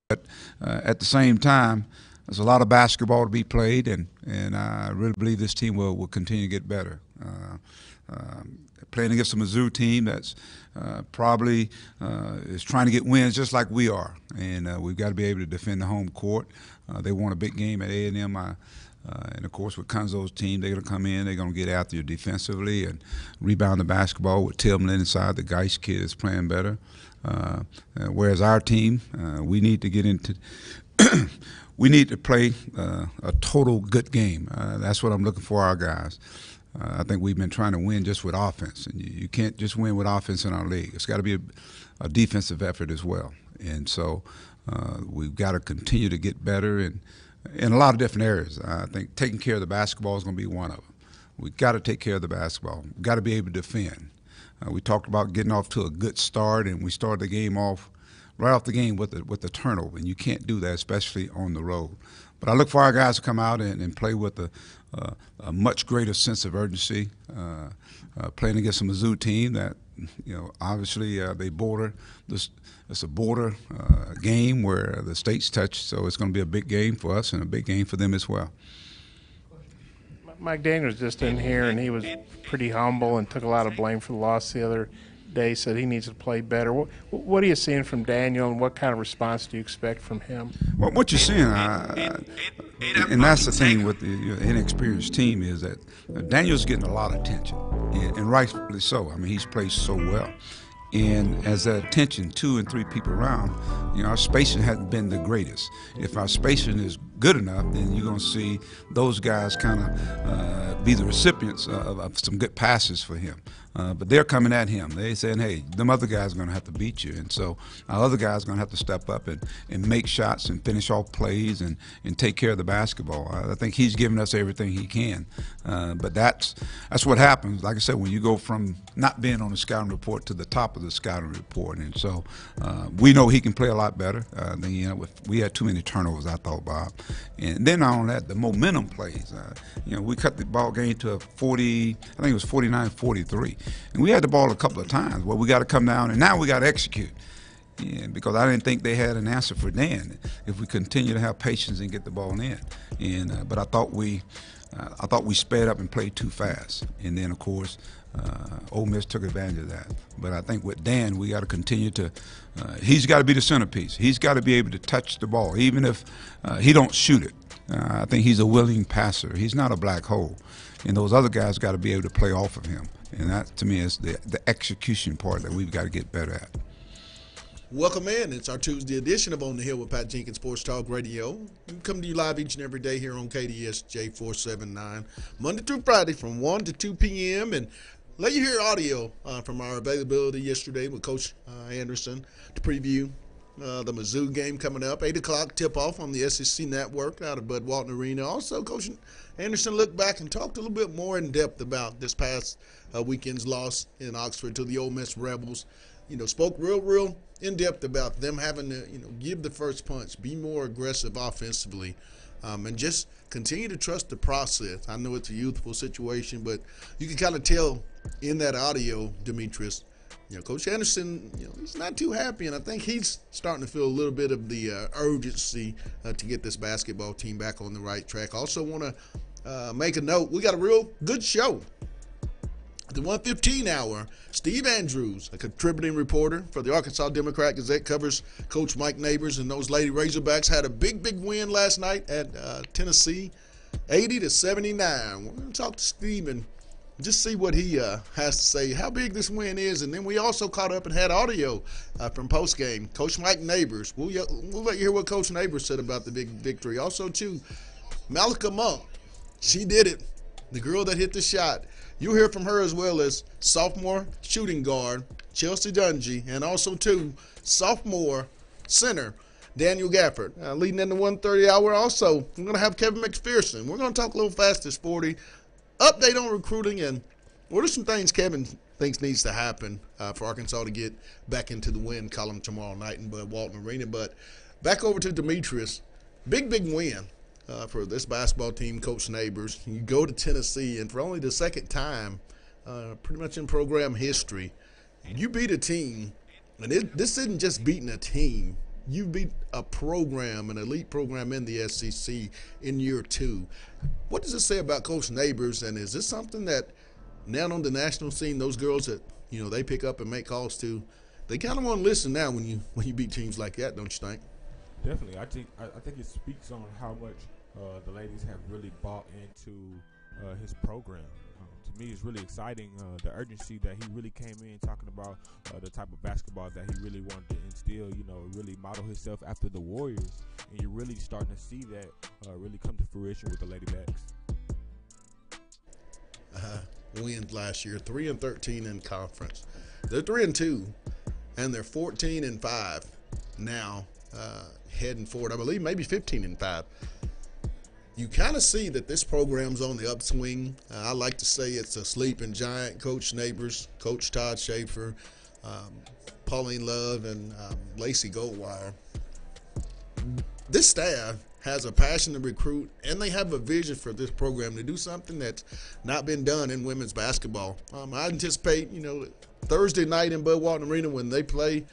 But at the same time, there's a lot of basketball to be played, and I really believe this team will continue to get better. Playing against a Mizzou team that's probably is trying to get wins just like we are, and we've got to be able to defend the home court. They won a big game at A&M. And, of course, with Kunzo's team, they're going to come in, they're going to get after you defensively and rebound the basketball with Tillman inside. The Geist kid is playing better. Whereas our team, we need to get into we need to play a total good game. That's what I'm looking for our guys. I think we've been trying to win just with offense, and you can't just win with offense in our league. It's got to be a defensive effort as well. And so we've got to continue to get better in a lot of different areas. I think taking care of the basketball is going to be one of them. We've got to take care of the basketball. We've got to be able to defend. We talked about getting off to a good start, and we started the game off right off the game with the turnover, and you can't do that, especially on the road. But I look for our guys to come out and play with a much greater sense of urgency, playing against a Mizzou team that, obviously they border this. It's a border game where the states touch, so it's going to be a big game for us and a big game for them as well. Mike Daniels just in here, and he was pretty humble and took a lot of blame for the loss the other day, said he needs to play better. What are you seeing from Daniel, and what kind of response do you expect from him? Well, what you're seeing, and that's the thing with the inexperienced team, is that Daniel's getting a lot of attention, and rightfully so. I mean, he's played so well. And as that attention, 2 and 3 people around, our spacing hasn't been the greatest. If our spacing is good enough, then you're going to see those guys kind of be the recipients of some good passes for him. But they're coming at him. They're saying, hey, them other guys are going to have to beat you. And so our other guys are going to have to step up and make shots and finish off plays and take care of the basketball. I think he's giving us everything he can. But that's what happens, like I said, when you go from not being on the scouting report to the top of the scouting report. And so we know he can play a lot better. We had too many turnovers, I thought, Bob. And then on that, the momentum plays. We cut the ball game to a 40, I think it was 49-43. And we had the ball a couple of times. Well, we got to come down, and now we got to execute. Because I didn't think they had an answer for Dan if we continue to have patience and get the ball in. But I thought we sped up and played too fast. And then, of course, Ole Miss took advantage of that. But I think with Dan, we got to continue to he's got to be the centerpiece. He's got to be able to touch the ball, even if he don't shoot it. I think he's a willing passer. He's not a black hole. And those other guys got to be able to play off of him. And that, to me, is the execution part that we've got to get better at. Welcome in. It's our Tuesday edition of On the Hill with Pat Jenkins Sports Talk Radio. We come to you live each and every day here on KDSJ 479, Monday through Friday from 1 to 2 p.m. And let you hear audio from our availability yesterday with Coach Anderson to preview the Mizzou game coming up. 8 o'clock tip-off on the SEC Network out of Bud Walton Arena. Also, Coach Anderson looked back and talked a little bit more in depth about this past weekend's loss in Oxford to the Ole Miss Rebels. Spoke real in depth about them having to, give the first punch, be more aggressive offensively, and just continue to trust the process. I know it's a youthful situation, but you can kind of tell in that audio, Demetrius, Coach Anderson, he's not too happy, and I think he's starting to feel a little bit of the urgency to get this basketball team back on the right track. Also want to make a note, we got a real good show. The 1:15 hour, Steve Andrews, a contributing reporter for the Arkansas Democrat-Gazette, covers Coach Mike Neighbors and those Lady Razorbacks. Had a big win last night at Tennessee, 80-79. We're going to talk to Steve and just see what he has to say, how big this win is. And then we also caught up and had audio from postgame. Coach Mike Neighbors. We'll let you hear what Coach Neighbors said about the big victory. Also, too, Malika Monk. She did it. The girl that hit the shot. You'll hear from her as well as sophomore shooting guard Chelsea Dungy, and also, too, sophomore center Daniel Gafford. Leading in the 1:30 hour, also, we're going to have Kevin McPherson. We're going to talk a little faster sporty, update on recruiting, and what are some things Kevin thinks needs to happen for Arkansas to get back into the win column tomorrow night in Bud Walton Arena. But back over to Demetrius. Big win. For this basketball team, Coach Neighbors. You go to Tennessee, and for only the second time, pretty much in program history, you beat a team, and this isn't just beating a team. You beat a program, an elite program in the SEC in year 2. What does it say about Coach Neighbors, and is this something that now on the national scene, those girls that they pick up and make calls to, they kind of want to listen now when you beat teams like that, don't you think? Definitely. I think it speaks on how much the ladies have really bought into his program. To me, it's really exciting, the urgency that he really came in talking about the type of basketball that he really wanted to instill, really model himself after the Warriors. And you're really starting to see that really come to fruition with the Lady Backs. Wins last year, 3-13 in conference. They're 3-2, and they're 14-5 now, heading forward. I believe maybe 15-5. You kind of see that this program's on the upswing. I like to say it's a sleeping giant. Coach Neighbors, Coach Todd Schaefer, Pauline Love, and Lacey Goldwire. This staff has a passion to recruit, and they have a vision for this program to do something that's not been done in women's basketball. I anticipate, Thursday night in Bud Walton Arena when they play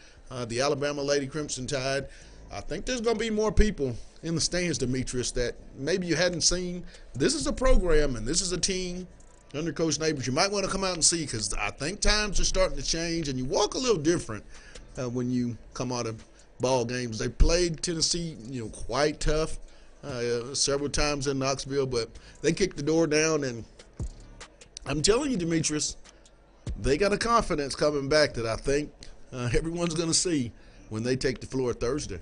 the Alabama Lady Crimson Tide, I think there's going to be more people in the stands, Demetrius, that maybe you hadn't seen. This is a program and this is a team under Coach Neighbors you might want to come out and see, because I think times are starting to change and you walk a little different when you come out of ball games. They played Tennessee, quite tough several times in Knoxville, but they kicked the door down, and I'm telling you, Demetrius, they got a confidence coming back that I think everyone's going to see when they take the floor Thursday.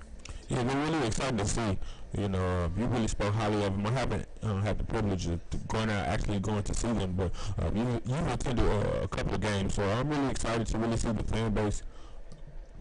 Yeah, we're really excited to see. You really spoke highly of them. I haven't had the privilege of actually going to see them, but you attended a couple of games, so I'm really excited to really see the fan base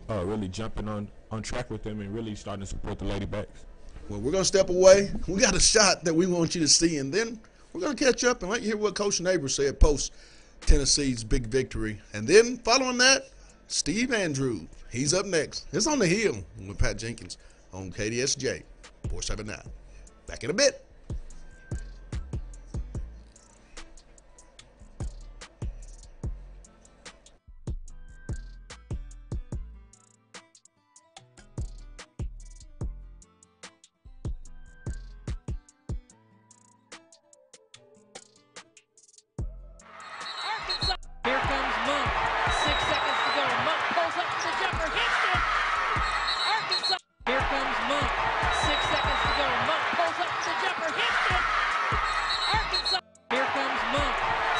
really jumping on track with them and really starting to support the Lady Backs. Well, we're going to step away. We got a shot that we want you to see, and then we're going to catch up and let you hear what Coach Neighbors said post Tennessee's big victory. And then following that, Steve Andrews. He's up next. It's On the Hill with Pat Jenkins on KDSJ 479. Back in a bit. Here comes Monk. 6 seconds to go. Monk pulls up the jumper, hits it. Arkansas. Here comes Monk. 6 seconds to go. Monk pulls up the jumper, hits it. Arkansas. Here comes Monk.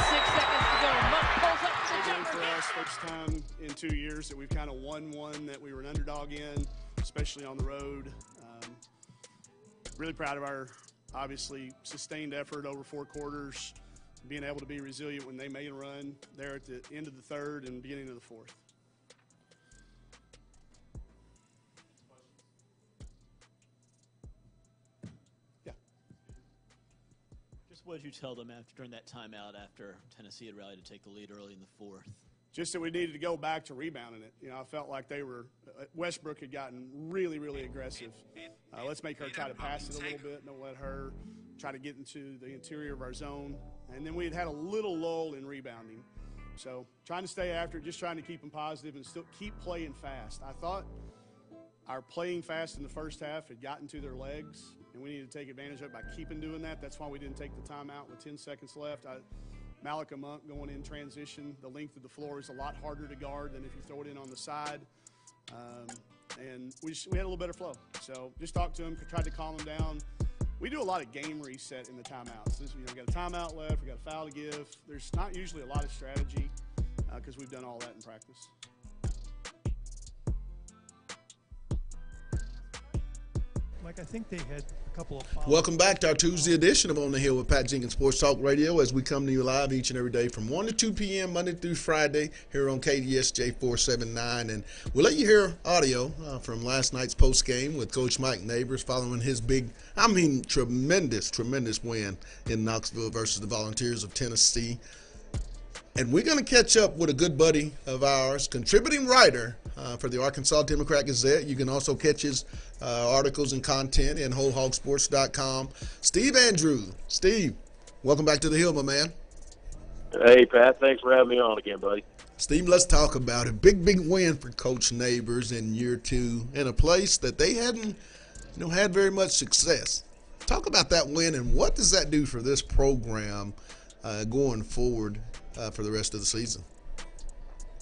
6 seconds to go. Monk pulls up the jumper. For us, first time in 2 years that we've kind of won one that we were an underdog in, especially on the road. Really proud of our obviously sustained effort over 4 quarters. Being able to be resilient when they made a run there at the end of the third and beginning of the fourth. Yeah. Just what did you tell them during that timeout after Tennessee had rallied to take the lead early in the fourth? Just that we needed to go back to rebounding it. I felt like they were Westbrook had gotten really, really aggressive. Let's make her try to pass it a little bit. Don't let her try to get into the interior of our zone. And then we had a little lull in rebounding. So trying to stay after it, just trying to keep them positive and still keep playing fast. I thought our playing fast in the first half had gotten to their legs, and we needed to take advantage of it by keeping doing that. That's why we didn't take the timeout with 10 seconds left. Malika Monk going in transition, the length of the floor is a lot harder to guard than if you throw it in on the side. And we had a little better flow. So just talked to them, tried to calm them down. We do a lot of game reset in the timeouts. We got a timeout left, we got a foul to give. There's not usually a lot of strategy because we've done all that in practice. Mike, I think they had a couple of fouls. Welcome back to our Tuesday edition of On the Hill with Pat Jenkins Sports Talk Radio, as we come to you live each and every day from 1 to 2 p.m. Monday through Friday here on KDSJ 479. And we'll let you hear audio from last night's post game with Coach Mike Neighbors following his tremendous win in Knoxville versus the Volunteers of Tennessee. And we're going to catch up with a good buddy of ours, contributing writer for the Arkansas Democrat-Gazette. You can also catch his articles and content in WholeHogSports.com. Steve Andrews. Steve, welcome back to the Hill, my man. Hey, Pat. Thanks for having me on again, buddy. Steve, let's talk about it. Big win for Coach Neighbors in year 2 in a place that they hadn't, had very much success. Talk about that win and what does that do for this program going forward for the rest of the season?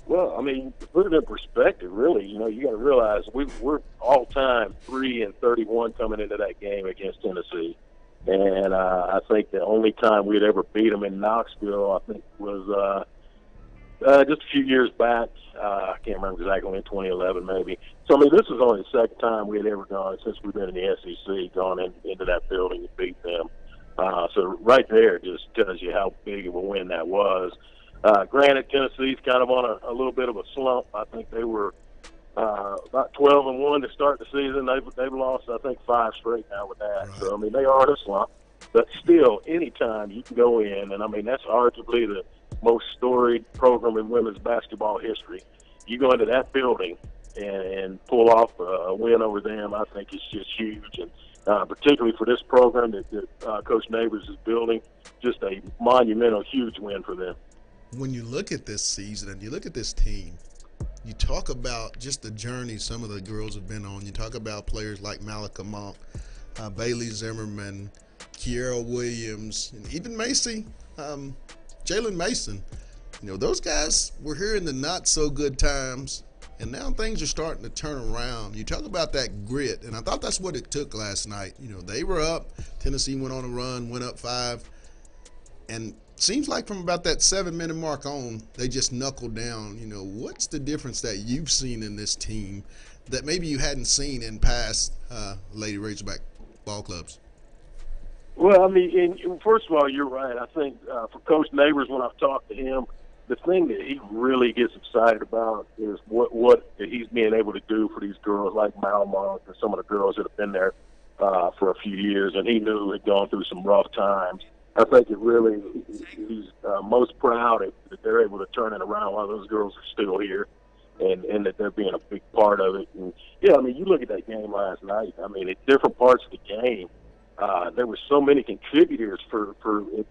Well, I mean, to put it in perspective, really, you got to realize we're all-time 3-31 coming into that game against Tennessee. And I think the only time we had ever beat them in Knoxville, I think, was just a few years back. I can't remember exactly, in 2011 maybe. So, I mean, this is only the second time we had ever gone, since we've been in the SEC, gone into that building and beat them. So right there just tells you how big of a win that was. Granted, Tennessee's kind of on a little bit of a slump. I think they were about 12-1 to start the season. They've lost, I think, 5 straight now with that. Right. So, I mean, they are in a slump. But still, anytime you can go in, and, I mean, that's arguably the most storied program in women's basketball history. You go into that building and pull off a win over them, I think it's just huge. And particularly for this program that Coach Neighbors is building, just a monumental, huge win for them. When you look at this season and you look at this team, you talk about just the journey some of the girls have been on. You talk about players like Malika Monk, Bailey Zimmerman, Kiera Williams, and even Macy, Jalen Mason. Those guys were here in the not-so-good times, and now things are starting to turn around. You talk about that grit, and I thought that's what it took last night. They were up. Tennessee went on a run, went up 5, and seems like from about that 7-minute mark on, they just knuckled down. What's the difference that you've seen in this team that maybe you hadn't seen in past Lady Razorback ball clubs? Well, I mean, first of all, you're right. I think for Coach Neighbors, when I've talked to him, the thing that he really gets excited about is what he's being able to do for these girls like Mal Monk and some of the girls that have been there for a few years, and he knew had gone through some rough times. I think he's most proud that they're able to turn it around while those girls are still here, and that they're being a big part of it. And yeah, I mean, you look at that game last night. I mean, at different parts of the game, there were so many contributors for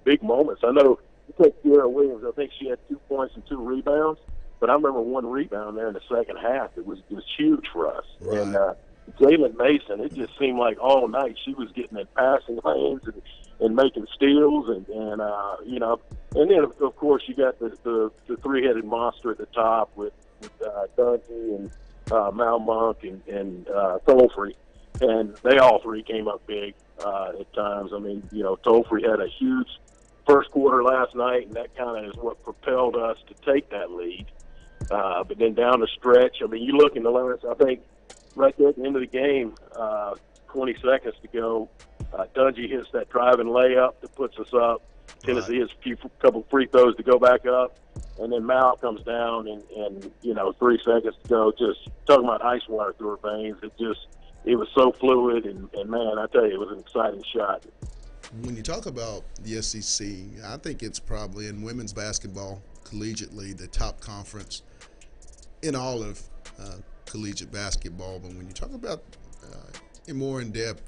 big moments. I know you take Kiera Williams. I think she had 2 points and 2 rebounds, but I remember one rebound there in the second half. It was huge for us. Right. And Jalen Mason, it just seemed like all night she was getting in passing lanes and making steals, and and then of course you got the 3-headed monster at the top with Dungey and Mal Monk and Tolfrey, and they all 3 came up big at times. I mean, Tolfrey had a huge first quarter last night, and that kind of is what propelled us to take that lead. But then down the stretch, I mean, you look in the limits, I think right there at the end of the game, 20 seconds to go, Dungey hits that driving layup that puts us up. Tennessee has a couple free throws to go back up, and then Mal comes down, and 3 seconds to go. Just talking about ice water through her veins. It was so fluid, and man, I tell you, it was an exciting shot. When you talk about the SEC, I think it's probably in women's basketball collegiately the top conference in all of collegiate basketball. But when you talk about more in depth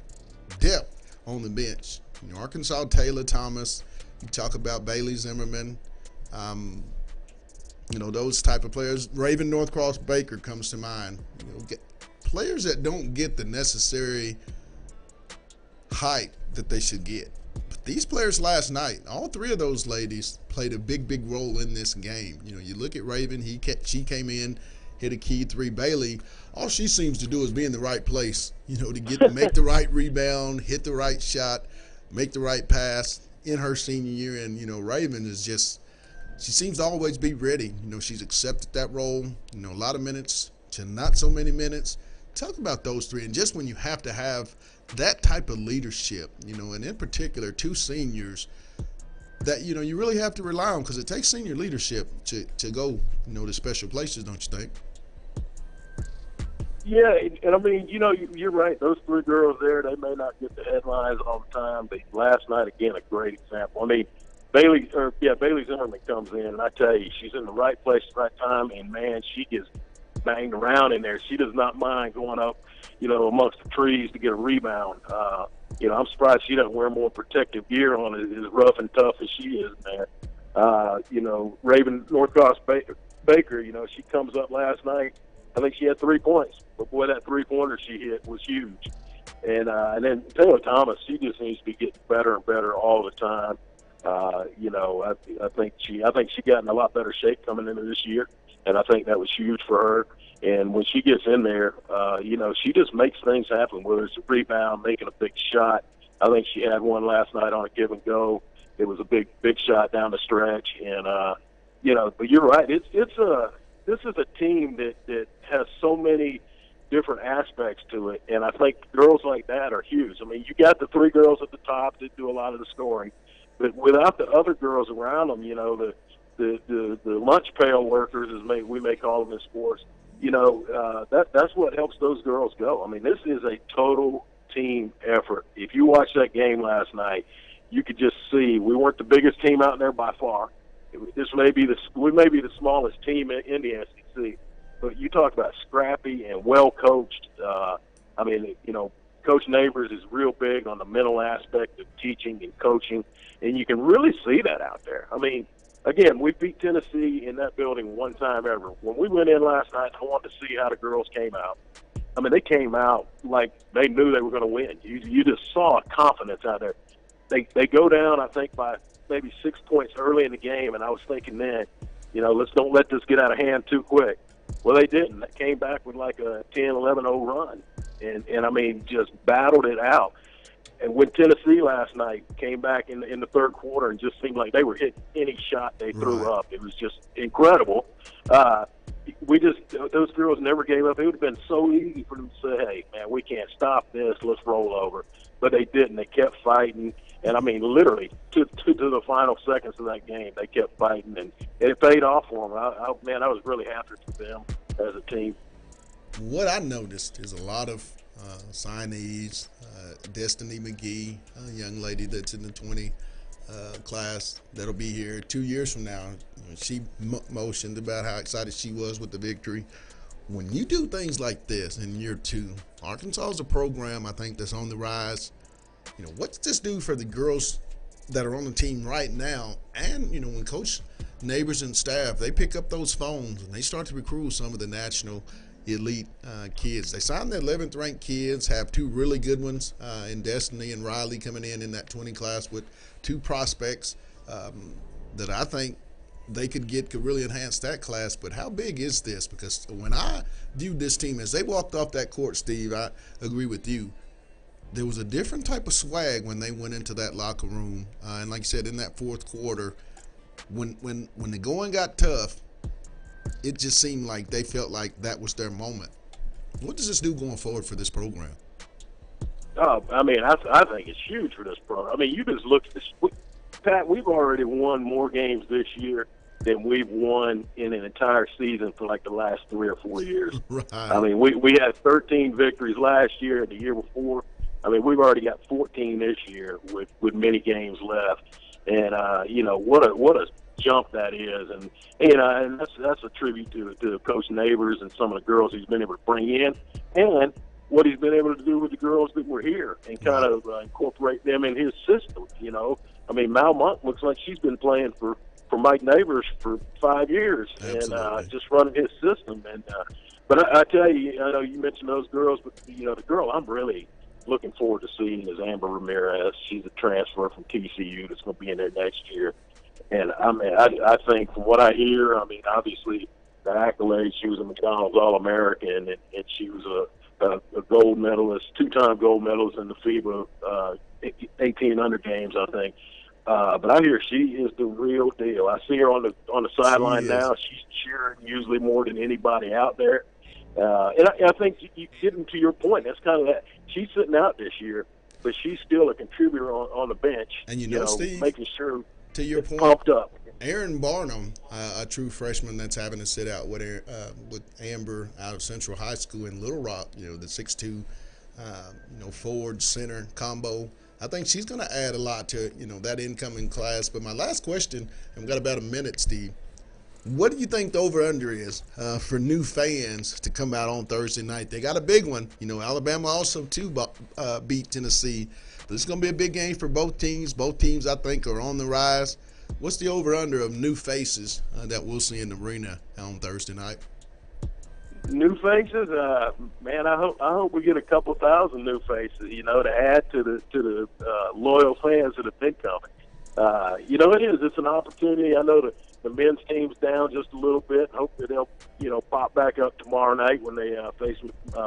on the bench, Arkansas Taylor Thomas, you talk about Bailey Zimmerman, those type of players. Raven Northcross Baker comes to mind. Players that don't get the necessary height that they should get. But these players last night, all 3 of those ladies played a big role in this game. You look at Raven, she came in, hit a key 3. Bailey, all she seems to do is be in the right place, to make the right rebound, hit the right shot, make the right pass in her senior year. And, Raven is just, she seems to always be ready. She's accepted that role, a lot of minutes to not so many minutes. Talk about those 3, and just when you have to have that type of leadership, and in particular 2 seniors that, you really have to rely on, because it takes senior leadership to go, to special places, don't you think? Yeah, and I mean, you're right. Those 3 girls there, they may not get the headlines all the time, but last night, again, a great example. I mean, Bailey Zimmerman comes in, and I tell you, she's in the right place at the right time, and man, she gets banged around in there. She does not mind going up, amongst the trees to get a rebound. I'm surprised she doesn't wear more protective gear on it, as rough and tough as she is in there. Raven Northcross Baker, you know, she comes up last night. I think she had 3 points, but boy, that 3-pointer she hit was huge. And then Taylor Thomas, she just seems to be getting better and better all the time. You know, I think she got in a lot better shape coming into this year, and I think that was huge for her. And when she gets in there, you know, she just makes things happen, whether it's a rebound, making a big shot. I think she had one last night on a give and go. It was a big shot down the stretch, and you know. But you're right. This is a team that has so many different aspects to it, and I think girls like that are huge. I mean, you got the 3 girls at the top that do a lot of the scoring, but without the other girls around them, you know, the lunch pail workers, as we may call them in sports, you know, that's what helps those girls go. I mean, this is a total team effort. If you watched that game last night, you could just see we weren't the biggest team out there by far. We may be the smallest team in the SEC. But you talk about scrappy and well coached. I mean, you know, Coach Neighbors is real big on the mental aspect of teaching and coaching, and you can really see that out there. I mean, again, we beat Tennessee in that building one time ever. When we went in last night, I wanted to see how the girls came out. I mean, they came out like they knew they were going to win. You just saw a confidence out there. They go down, I think, by maybe 6 points early in the game, and I was thinking then, you know, let's don't let this get out of hand too quick. Well, they didn't. They came back with like a 10, 11-0 run, and I mean, just battled it out. And when Tennessee last night came back in the third quarter and just seemed like they were hitting any shot they threw up, it was just incredible. Those girls never gave up. It would have been so easy for them to say, hey, man, we can't stop this. Let's roll over. But they didn't. They kept fighting. And, I mean, literally, to the final seconds of that game, they kept fighting, and it paid off for them. I was really happy for them as a team. What I noticed is a lot of signees, Destiny McGee, a young lady that's in the 20 class that'll be here 2 years from now. She motioned about how excited she was with the victory. When you do things like this in year 2, Arkansas is a program, I think, that's on the rise. You know, what's this do for the girls that are on the team right now? And, you know, when Coach Neighbors and staff, they pick up those phones and they start to recruit some of the national elite kids. They signed their 11th ranked kids, have 2 really good ones in Destiny and Riley coming in that 20 class with 2 prospects that I think they could really enhance that class. But how big is this? Because when I viewed this team, as they walked off that court, Steve, I agree with you. There was a different type of swag when they went into that locker room. And like you said, in that fourth quarter, when the going got tough, it just seemed like they felt like that was their moment. What does this do going forward for this program? Oh, I mean, I think it's huge for this program. I mean, you just look at this. Pat, we've already won more games this year than we've won in an entire season for like the last 3 or 4 years. Right. I mean, we had 13 victories last year and the year before. I mean, we've already got 14 this year with many games left. And, you know, what a jump that is. And you know, and that's a tribute to Coach Neighbors and some of the girls he's been able to bring in, and what he's been able to do with the girls that were here and kind of incorporate them in his system. You know, I mean, Mal Monk looks like she's been playing for Mike Neighbors for 5 years. Absolutely. And just running his system. And but I tell you, I know you mentioned those girls, but you know, the girl I'm really looking forward to seeing is Amber Ramirez. She's a transfer from TCU that's going to be in there next year. And I mean, I think from what I hear, I mean, obviously the accolades, she was a McDonald's All-American, and she was a gold medalist, 2-time gold medalist in the FIBA 1800 games, I think. But I hear she is the real deal. I see her on the sideline now. She's cheering usually more than anybody out there. And I think you getting to your point, that's kind of that. She's sitting out this year, but she's still a contributor on the bench. And you know, Steve, making sure to your point, pumped up. Aaron Barnum, a true freshman that's having to sit out with Amber out of Central High School in Little Rock. You know, the 6'2", forward center combo. I think she's going to add a lot to that incoming class. But my last question, and we've got about a minute, Steve. What do you think the over-under is for new fans to come out on Thursday night? They got a big one. You know, Alabama also, too, beat Tennessee. But it's going to be a big game for both teams. Both teams, I think, are on the rise. What's the over-under of new faces that we'll see in the arena on Thursday night? New faces, man. I hope we get a couple thousand new faces. To add to the loyal fans that have been coming. It's an opportunity. I know the men's team's down just a little bit. Hopefully they'll pop back up tomorrow night when they face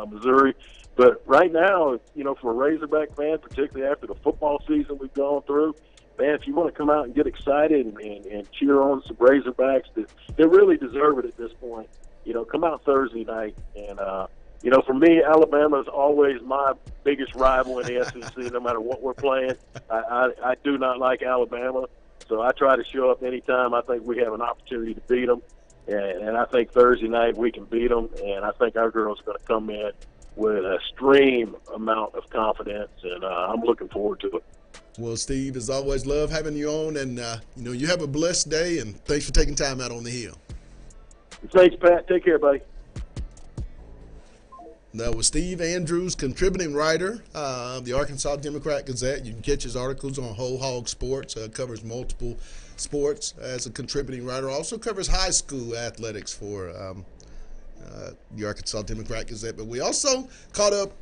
Missouri. But right now, for a Razorback fan, particularly after the football season we've gone through, man, if you want to come out and get excited and cheer on some Razorbacks that really deserve it at this point, come out Thursday night. And, for me, Alabama is always my biggest rival in the SEC, no matter what we're playing. I do not like Alabama, so I try to show up anytime I think we have an opportunity to beat them. And I think Thursday night we can beat them, and I think our girls are going to come in with a extreme amount of confidence, and I'm looking forward to it. Well, Steve, as always, love having you on, and you have a blessed day, and thanks for taking time out on the Hill. Thanks, Pat. Take care, buddy. That was Steve Andrews, contributing writer of the Arkansas Democrat-Gazette. You can catch his articles on Whole Hog Sports. Covers multiple sports as a contributing writer. Also covers high school athletics for the Arkansas Democrat-Gazette. But we also caught up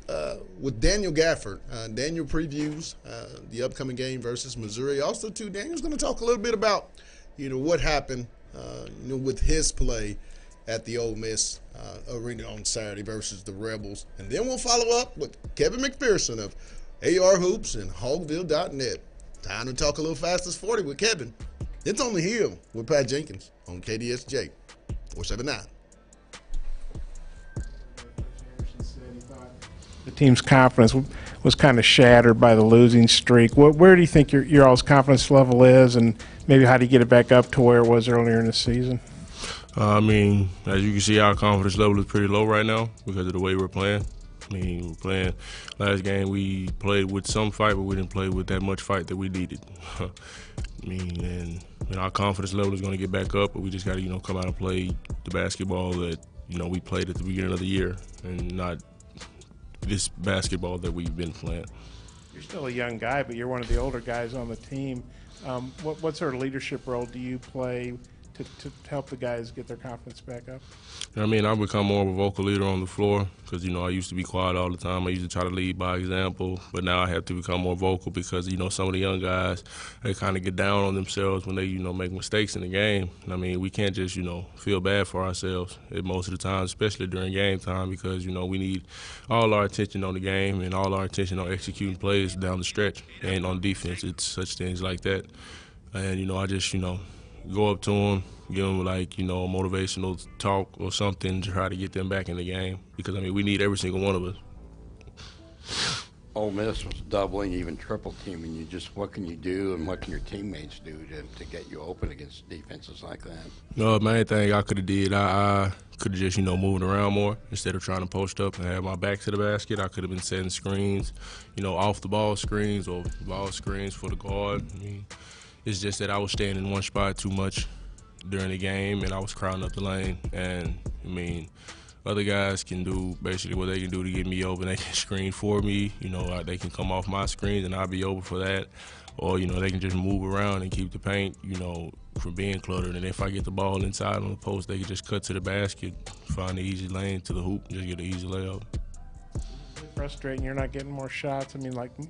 with Daniel Gafford. Daniel previews the upcoming game versus Missouri. Also, too, Daniel's going to talk a little bit about, what happened, with his play at the Ole Miss arena on Saturday versus the Rebels. And then we'll follow up with Kevin McPherson of AR Hoops and Hogville.net. Time to talk a little Fastest 40 with Kevin. It's on the Hill with Pat Jenkins on KDSJ 479. The team's confidence was kind of shattered by the losing streak. Where do you think your all's confidence level is, and maybe how do you get it back up to where it was earlier in the season? As you can see, our confidence level is pretty low right now because of the way we're playing. We're playing last game, we played with some fight, but we didn't play with that much fight that we needed. Our confidence level is going to get back up, but we just got to, come out and play the basketball that, we played at the beginning of the year and not this basketball that we've been playing. You're still a young guy, but you're one of the older guys on the team. What sort of leadership role do you play to help the guys get their confidence back up? I've become more of a vocal leader on the floor because, I used to be quiet all the time. I used to try to lead by example, but now I have to become more vocal because, some of the young guys, they kind of get down on themselves when they, make mistakes in the game. We can't just, feel bad for ourselves most of the time, especially during game time because, we need all our attention on the game and all our attention on executing plays down the stretch. And on defense, it's such things like that. And, I just, go up to them, give them a motivational talk or something to try to get them back in the game because we need every single one of us. Ole Miss was doubling, even triple teaming you. What can you do and what can your teammates do to get you open against defenses like that? No, main thing I could have did, I could have just moved around more instead of trying to post up and have my back to the basket. I could have been setting screens, off the ball screens or ball screens for the guard. It's just that I was staying in one spot too much during the game, and I was crowding up the lane. And, other guys can do basically what they can do to get me open. They can screen for me. They can come off my screens, and I'll be open for that. Or, they can just move around and keep the paint, from being cluttered. And if I get the ball inside on the post, they can just cut to the basket, find the easy lane to the hoop, and just get an easy layup. Frustrating you're not getting more shots?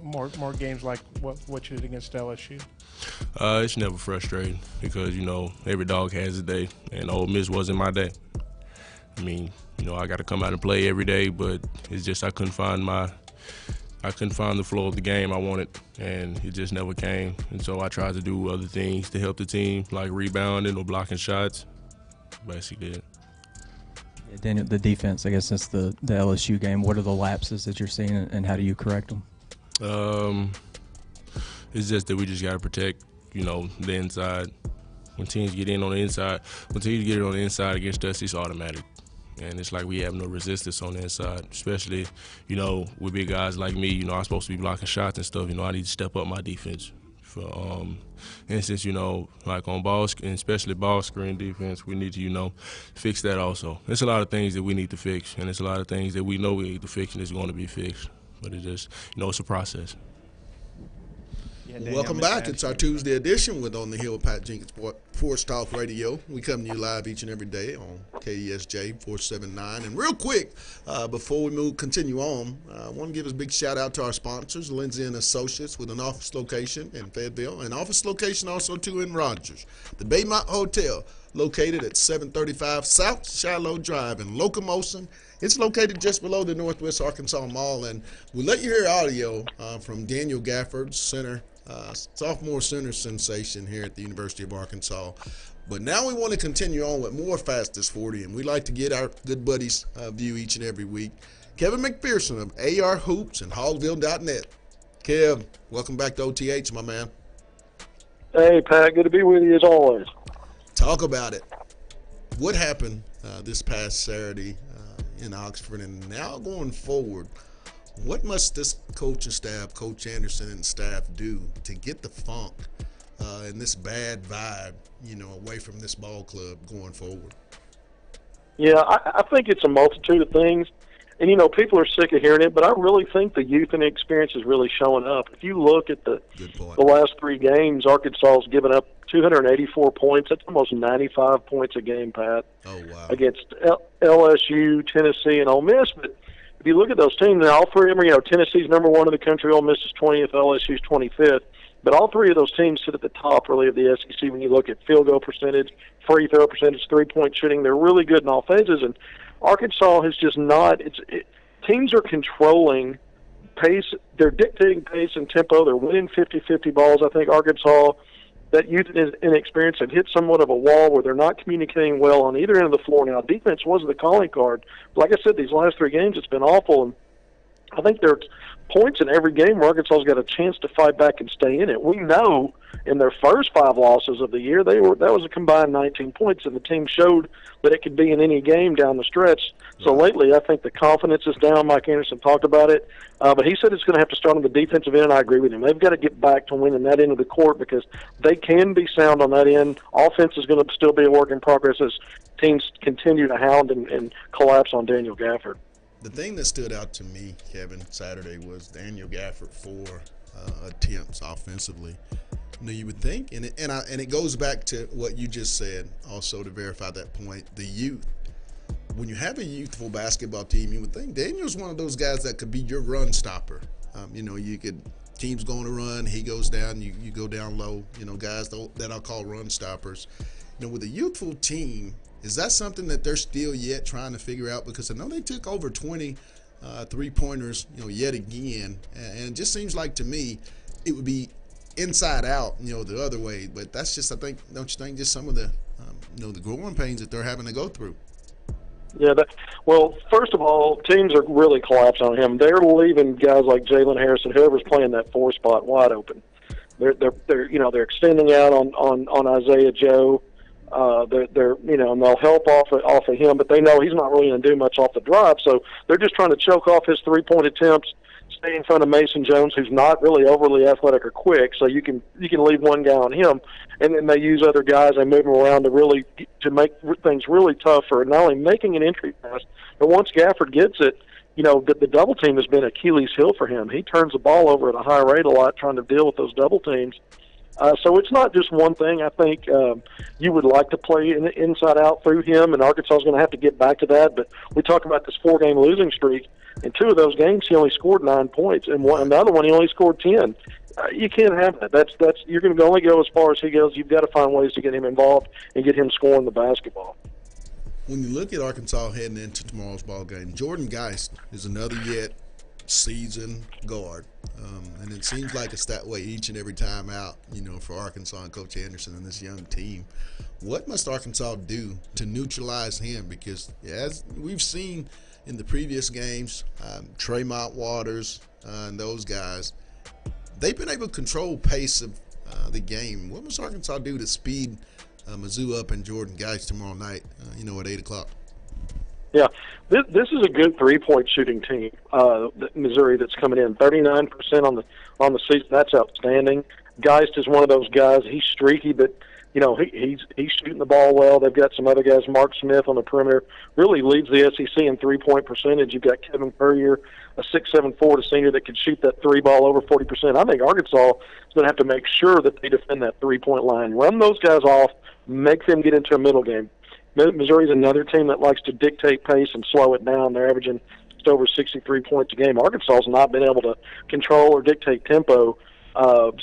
More games like what you did against LSU? It's never frustrating because, every dog has a day, and Ole Miss wasn't my day. I got to come out and play every day, but it's just I couldn't find the flow of the game I wanted, and it just never came. And so I tried to do other things to help the team, like rebounding or blocking shots. Basically it. Daniel, the defense, I guess that's the LSU game. What are the lapses that you're seeing, and how do you correct them? It's just that we just got to protect, the inside. When teams get in on the inside, against us, it's automatic. And it's like we have no resistance on the inside, especially, with big guys like me. I'm supposed to be blocking shots and stuff. I need to step up my defense. For instance, like on ball, and especially ball screen defense, we need to, fix that also. There's a lot of things that we need to fix, and there's a lot of things that we know we need to fix, and it's going to be fixed. But it's just, it's a process. Welcome back. It's our Tuesday edition with On the Hill with Pat Jenkins Sports Talk Radio. We come to you live each and every day on KDSJ 479. And real quick, before we continue on, I want to give a big shout out to our sponsors, Lindsay & Associates, with an office location in Fayetteville, and office location also too in Rogers. The Baymont Hotel, located at 735 South Shiloh Drive in Locomotion. It's located just below the Northwest Arkansas Mall, and we'll let you hear audio from Daniel Gafford, sophomore center sensation here at the University of Arkansas. But now we want to continue on with more Fastest 40, and we like to get our good buddies' view each and every week. Kevin McPherson of AR Hoops and Hogville.net. Kev, welcome back to OTH, my man. Hey, Pat, good to be with you as always. Talk about it. What happened this past Saturday in Oxford, and now going forward, what must this coaching staff, Coach Anderson and staff, do to get the funk and this bad vibe, away from this ball club going forward? Yeah, I think it's a multitude of things. And, people are sick of hearing it, but I really think the youth and the experience is really showing up. If you look at the last 3 games, Arkansas has given up 284 points. That's almost 95 points a game, Pat. Oh, wow. Against LSU, Tennessee, and Ole Miss. But if you look at those teams, all 3 of them, Tennessee's number 1 in the country, Ole Miss is 20th, LSU's 25th. But all 3 of those teams sit at the top, really, of the SEC when you look at field goal percentage, free throw percentage, three-point shooting. They're really good in all phases. And Arkansas has just not teams are controlling pace. They're dictating pace and tempo. They're winning 50-50 balls. I think Arkansas, that youth and inexperience, have hit somewhat of a wall where they're not communicating well on either end of the floor. Now, defense was the calling card. Like I said, these last 3 games, it's been awful. And I think there's points in every game where Arkansas's got a chance to fight back and stay in it. We know in their first 5 losses of the year, that was a combined 19 points, and the team showed that it could be in any game down the stretch. So lately, I think the confidence is down. Mike Anderson talked about it, but he said it's going to have to start on the defensive end, and I agree with him. They've got to get back to winning that end of the court because they can be sound on that end. Offense is going to still be a work in progress as teams continue to hound and collapse on Daniel Gafford. The thing that stood out to me, Kevin, Saturday was Daniel Gafford 4 attempts offensively. You would think, and it goes back to what you just said, also to verify that point, the youth. When you have a youthful basketball team, you would think Daniel's one of those guys that could be your run stopper. Team's going to run, he goes down, you go down low, guys that I'll call run stoppers. With a youthful team, is that something that they're still yet trying to figure out? Because I know they took over 20 three-pointers, yet again, and it just seems like to me it would be inside out, the other way. But that's just, I think, don't you think, just some of the, the growing pains that they're having to go through? Yeah. Well, first of all, teams are really collapsing on him. They're leaving guys like Jalen Harrison, whoever's playing that 4 spot, wide open. They're extending out on Isaiah Joe. They're and they'll help off of him, but they know he's not really going to do much off the drive. So they're just trying to choke off his 3-point attempts, stay in front of Mason Jones, who's not really overly athletic or quick. So you can leave one guy on him, and then they use other guys. They move them around to make things really tough for not only making an entry pass, but once Gafford gets it, the double team has been Achilles' heel for him. He turns the ball over at a high rate a lot, trying to deal with those double teams. So it's not just one thing. I think you would like to play inside out through him, and Arkansas is going to have to get back to that. But we talk about this 4-game losing streak. In 2 of those games, he only scored 9 points, and the other one he only scored 10. You can't have that. That's you're going to only go as far as he goes. You've got to find ways to get him involved and get him scoring the basketball. When you look at Arkansas heading into tomorrow's ball game, Jordan Geist is another yet seasoned guard. And it seems like it's that way each and every time out, for Arkansas and Coach Anderson and this young team. What must Arkansas do to neutralize him? Because as we've seen in the previous games, Tremont Waters and those guys, they've been able to control pace of the game. What must Arkansas do to speed Mizzou up and Jordan Geist tomorrow night, at 8 o'clock? Yeah, this is a good 3-point shooting team, Missouri, that's coming in 39% on the season. That's outstanding. Geist is one of those guys. He's streaky, but he's shooting the ball well. They've got some other guys. Mark Smith on the perimeter really leads the SEC in 3-point percentage. You've got Kevin Puryear, a 6'7" forward, a senior that can shoot that three ball over 40%. I think Arkansas is going to have to make sure that they defend that 3-point line, run those guys off, make them get into a middle game. Missouri's another team that likes to dictate pace and slow it down. They're averaging just over 63 points a game. Arkansas has not been able to control or dictate tempo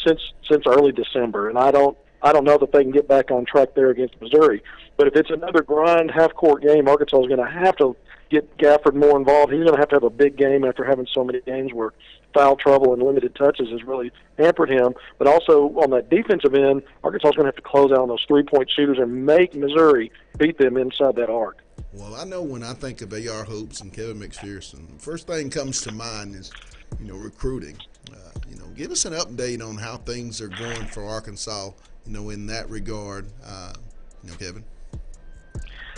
since early December, and I don't know that they can get back on track there against Missouri. But if it's another grind half-court game, Arkansas is going to have to get Gafford more involved. He's going to have a big game after having so many games where foul trouble and limited touches has really hampered him. But also on that defensive end, Arkansas is going to have to close out on those three-point shooters and make Missouri beat them inside that arc. Well, I know when I think of AR Hoops and Kevin McPherson, first thing comes to mind is, recruiting. Give us an update on how things are going for Arkansas, in that regard, Kevin.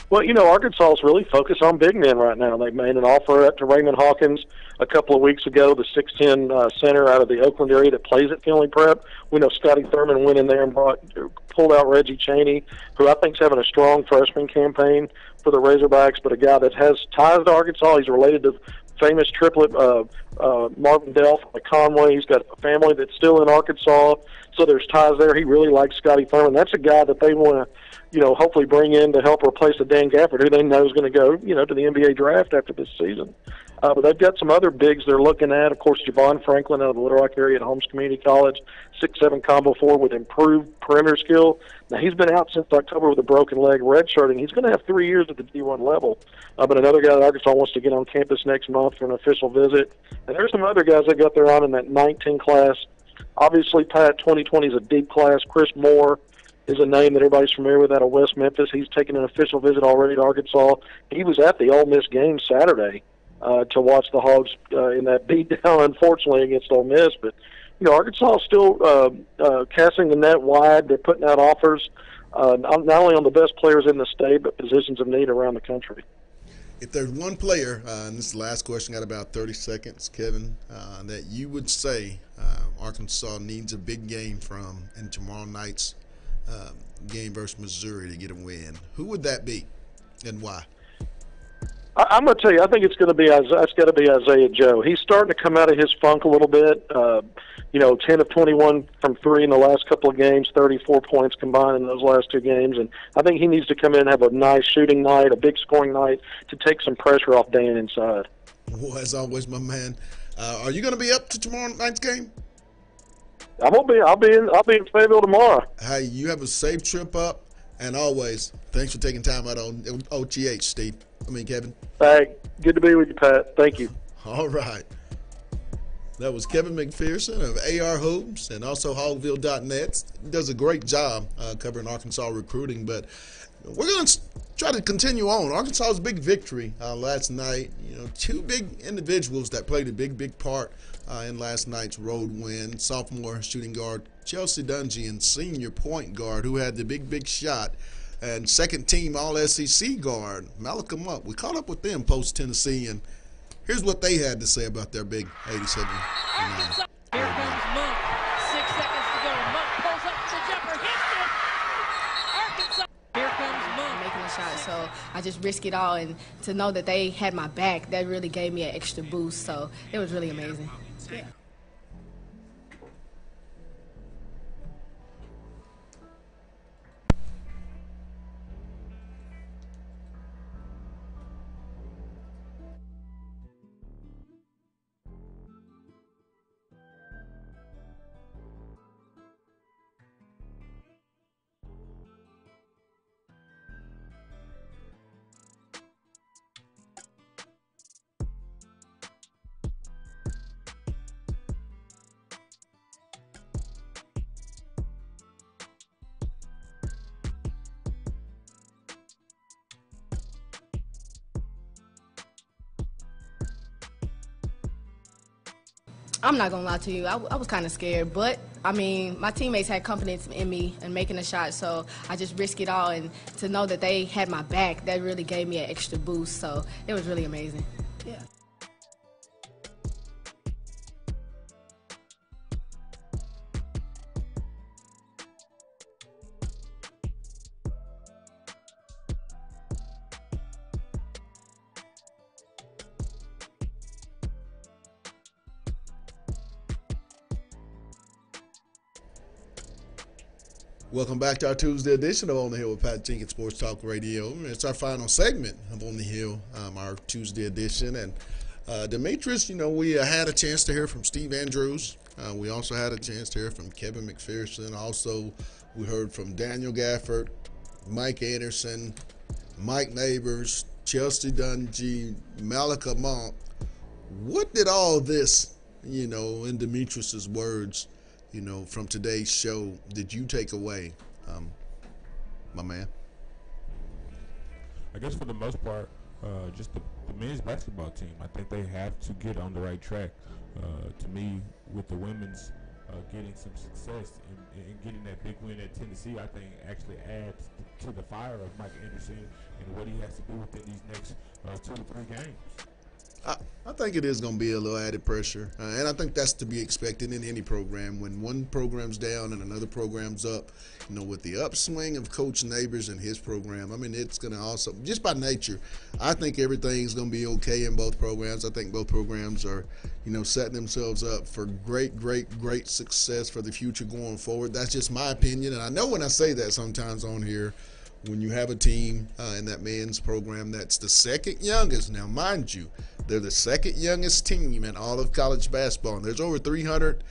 Well, Arkansas is really focused on big men right now. They made an offer to Raymond Hawkins a couple of weeks ago, the 6'10" center out of the Oakland area that plays at Finley Prep. We know Scotty Thurman went in there and pulled out Reggie Chaney, who I think is having a strong freshman campaign for the Razorbacks, but a guy that has ties to Arkansas. He's related to famous triplet Marvin Delph, Conway. He's got a family that's still in Arkansas, so there's ties there. He really likes Scotty Thurman. That's a guy that they want to, hopefully bring in to help replace a Dan Gafford, who they know is going to go, to the NBA draft after this season. But they've got some other bigs they're looking at. Of course, Javon Franklin out of the Little Rock area at Holmes Community College, 6'7" combo forward with improved perimeter skill. Now, he's been out since October with a broken leg, redshirting. He's going to have 3 years at the D1 level. But another guy that Arkansas wants to get on campus next month for an official visit. And there's some other guys that got there on in that 19 class. Obviously, Pat, 2020 is a deep class. Chris Moore is a name that everybody's familiar with out of West Memphis. He's taken an official visit already to Arkansas. He was at the Ole Miss game Saturday to watch the Hogs in that beatdown, unfortunately, against Ole Miss. But, Arkansas is still casting the net wide. They're putting out offers not only on the best players in the state, but positions of need around the country. If there's one player, and this is the last question, got about 30 seconds, Kevin, that you would say Arkansas needs a big game from in tomorrow night's game versus Missouri to get a win, who would that be and why? I'm going to tell you, I think it's got to be Isaiah Joe. He's starting to come out of his funk a little bit. 10 of 21 from three in the last couple of games, 34 points combined in those last two games. And I think he needs to come in and have a nice shooting night, a big scoring night to take some pressure off Dan inside. Well, as always, my man. Are you going to be up to tomorrow night's game? I'll be in Fayetteville tomorrow. Hey, you have a safe trip up, and always, thanks for taking time out on OTH, Steve. Kevin. Hey, good to be with you, Pat. Thank you. All right. That was Kevin McPherson of AR Hoops and also Hogville.net. He does a great job covering Arkansas recruiting, but we're going to try to continue on. Arkansas's big victory last night. Two big individuals that played a big part in last night's road win. Sophomore shooting guard Chelsea Dungy and senior point guard who had the big shot. And second team All-SEC guard, Malcolm Up. We caught up with them post-Tennessee, and here's what they had to say about their big 87. Arkansas. Here comes Monk. 6 seconds to go. Monk pulls up the jumper, hits it. Arkansas. Here comes Monk. Making a shot, so I just risk it all. And to know that they had my back, that really gave me an extra boost. So it was really amazing. Yeah. I'm not gonna lie to you, I was kind of scared, but my teammates had confidence in me and making a shot, so I just risked it all, and to know that they had my back, that really gave me an extra boost, so it was really amazing. Yeah. Welcome back to our Tuesday edition of On the Hill with Pat Jenkins Sports Talk Radio. It's our final segment of On the Hill, our Tuesday edition. And Demetrius, we had a chance to hear from Steve Andrews. We also had a chance to hear from Kevin McPherson. Also, we heard from Daniel Gafford, Mike Anderson, Mike Neighbors, Chelsea Dungy, Malika Monk. What did all this, in Demetrius's words, from today's show, did you take away, my man? I guess for the most part, just the men's basketball team. I think they have to get on the right track. To me, with the women's getting some success and getting that big win at Tennessee, I think actually adds to the fire of Mike Anderson and what he has to do within these next 2 to 3 games. I think it is going to be a little added pressure, and I think that's to be expected in any program. When one program's down and another program's up, with the upswing of Coach Neighbors and his program, it's going to also, just by nature, I think everything's going to be okay in both programs. I think both programs are, setting themselves up for great, great, great success for the future going forward. That's just my opinion, and I know when I say that sometimes on here, when you have a team in that men's program that's the second youngest, now mind you, they're the second youngest team in all of college basketball, and there's over 300